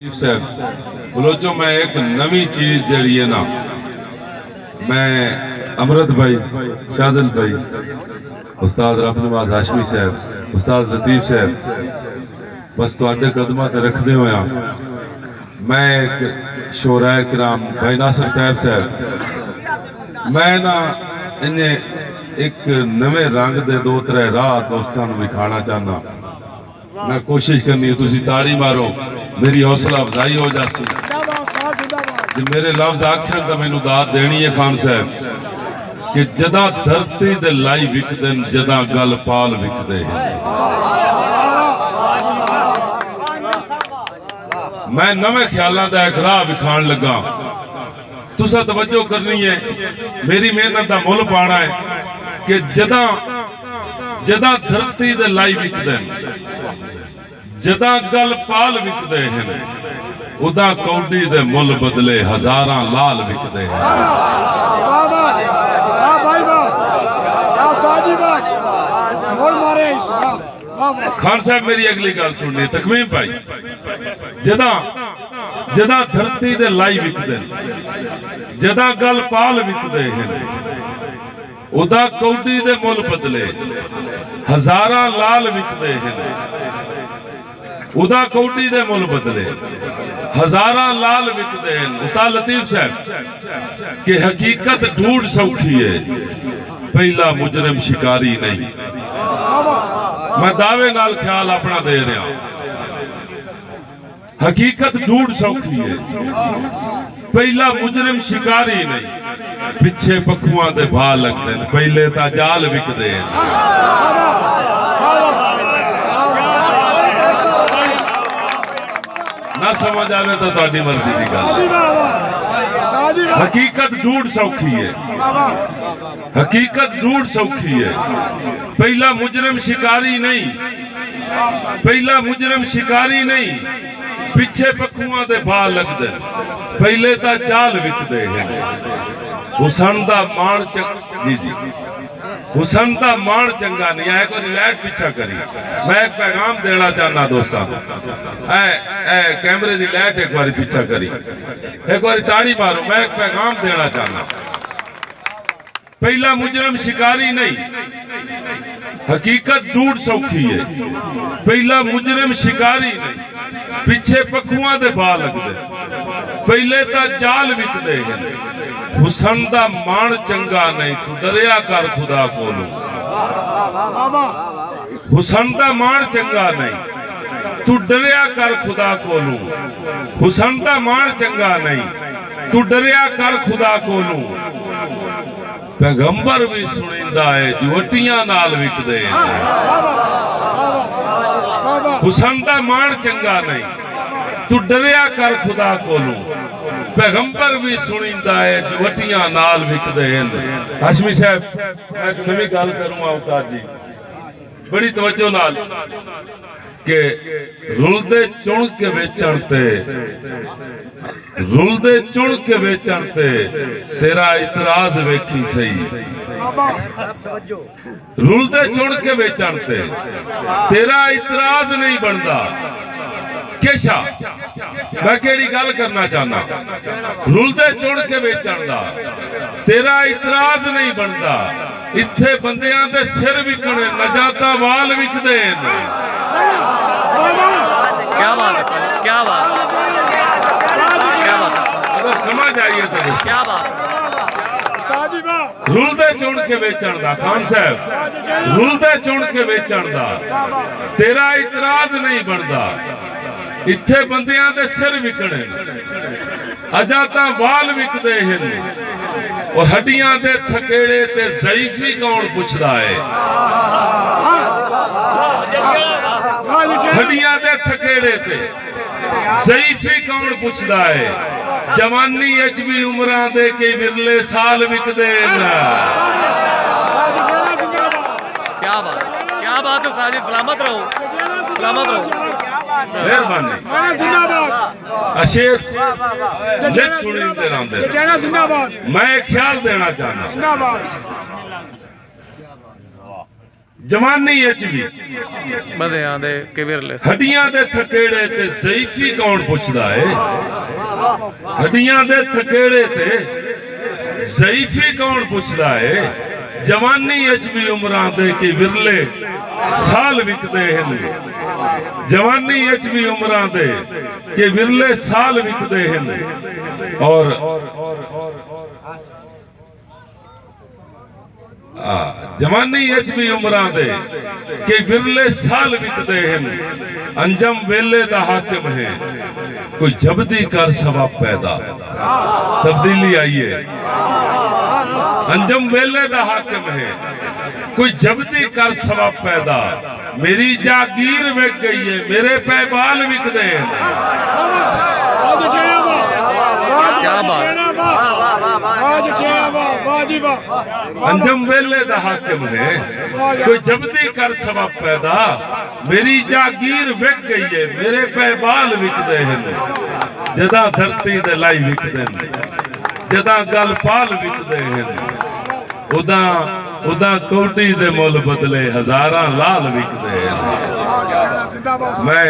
बलोचो मैं एक नवी चीज जड़ी है ना, मैं अमृत भाई, शाहजल भाई, उस्ताद रब नवाज हाशमी साहब, उस्ताद लतीफ साहब, बस तुहाडे कदमां ते रखदे होया मैं एक शोराए किराम भाई नासिर साहब साहब, मैं ना इन्हें एक नवे रंग दे दो त्रै राह दोस्तां नूं विखाना चाहना। मैं कोशिश करनी है, तुसी ताड़ी मारो, मेरी हौसला अफजाई हो जासी। जे मेरे लफ्ज आखन तो मैनू दाद देनी है खान साहब कि जदा धरती दे लाई विकदे जदा गल पाल विकदे हैं। मैं नवे ख्यालों का एक राह विखाण लगा, तुसा तवज्जो करनी है, मेरी मेहनत का मुल पाना है कि जदा जदा धरती दे लाई विकदे जदा गल पाल विकदे हैं, उदा कौडी दे मुल बदले हजारां लाल विकदे हैं। खान साहब मेरी अगली गल सुननी, तकवीम भाई, जदा जदा धरती दे लाई विकदे जदा गल पाल विकदे हैं, उदा कौडी दे मुल बदले हजारां लाल विकदे हैं, उदा कौडी दे मुल बदले हजारां लाल विकदे हैं। उस्ताद लतीफ साहब कि हकीकत ढूंढ सौखी है, पहला मुजरम शिकारी नहीं। मैं दावे नाल ख्याल अपना दे रहा, हकीकत ढूंढ सौखी है, पहला मुजरम शिकारी नहीं। पिछे पखुआं दे भा लगते हैं, पहले ता जाल विकदे हैं। ना समझ आवे तो ताड़ी मर्जी की गल। हकीकत ढूंढ सौखी है, हकीकत ढूंढ सौखी है, पहला मुजरम शिकारी नहीं, पहला मुजरम शिकारी नहीं। पिछे पखुआं दे भा लगदे, पहले ता जाल विकदे हैं। हुसन दा मान जी जी हुसन दा मान चंगा नहीं है। कोई लाइट पीछा करी, मैं एक पैगाम देना चाहना दोस्तों, कैमरे की लाइट एक बार पीछा करी, एक बार ताड़ी मारो, मैं एक पैगाम देना चाहना। पहला मुजरम शिकारी नहीं, हकीकत ढूंढ सौखी है, पहला मुजरम शिकारी नहीं। पिछे पखुआं दे भा लगदे, पहले ता जाल विकदे हैं। हुसन दा मान चंगा नहीं, तू डरिया कर खुदा कोलू। हुसन दा मान चंगा नहीं, तू डरिया कर खुदा कोलू। हुसन दा मान चंगा नहीं, तू डरिया कर खुदा कोलू। पैगंबर भी सुनिंदा है, जुवटियां नाल विकदे हैं। हुसन दा मान चंगा नहीं, तू डरिया कर खुदा कोलू। पैगंबर भी सुनिंदा है, जुवटियां नाल विकदे हैं। हाशमी साहब मैं नवी गल करूंगा उस्ताद जी, बड़ी तवज्जो नाल के रुलदे चुन के वेचण ते, रुलदे चुन के वेचण ते तेरा इतराज वेखी सही। रुलदे चुन के वेचण ते तेरा इतराज नहीं बनता। केशा मैं केड़ी गल करना चाहना, रुलदे चुन के वेचण दा तेरा इतराज नहीं बनता। इत्थे बंदियां दे सिर विकणे, नजाता वाल विकदे ने। क्या बात है, क्या बात है, क्या बात है, अगर समझ आइए तो क्या बात। रुलदे चुन के वेचण दा खान साहब, रुलदे चुन के वेचण दा तेरा इतराज नहीं बनता। इत्थे बंदियां दे सिर विकणे, अजाता वाल विकदे हैं। और हड्डियां दे थकेड़े ते ज़ईफी कौन पुछदा है? हड्डियां दे थकेड़े ते ज़ईफी कौन पुछदा है? जवानी अच भी उमरां दे के विरले साल विकदे हैं। क्या बात है साजी, सलामत रहो, सलामत रहो, मेहरबानी। अशेर मैं ख्याल देना चाहना, जवानी भी बंदियां दे के विरले हड्डियां दे थकेड़े ते ज़ईफी कौन पुछदा है। हड्डियां दे थकेड़े ते ज़ईफी कौन पुछदा है। जवानी भी उमरां दे के विरले साल विकदे हैं। जवानी भी उमरां दे के विरले साल विकदे हैं। और जवानी भी उमरां दे के विरले साल विकदे हैं। अंजम वेले दा हाकिम है कोई जबदी कर सवा पैदा। तब्दीली आई है। अंजम वेले दा हाकिम है कोई जबदी कर सवा पैदा। मेरी जागीर विक गई है मेरे पैबाल विकदे हैं। क्या बात अंजम वेले दा हाकिम है कोई जबदी कर सवा पैदा। मेरी जागीर विक गई है मेरे पैबाल विकदे हैं। जदा धरती दे लाई विकदे हैं जदा गल पाल विकदे हैं। उदा उदा कोटी दे मुल बदले हजारां लाल विकदे हैं। मैं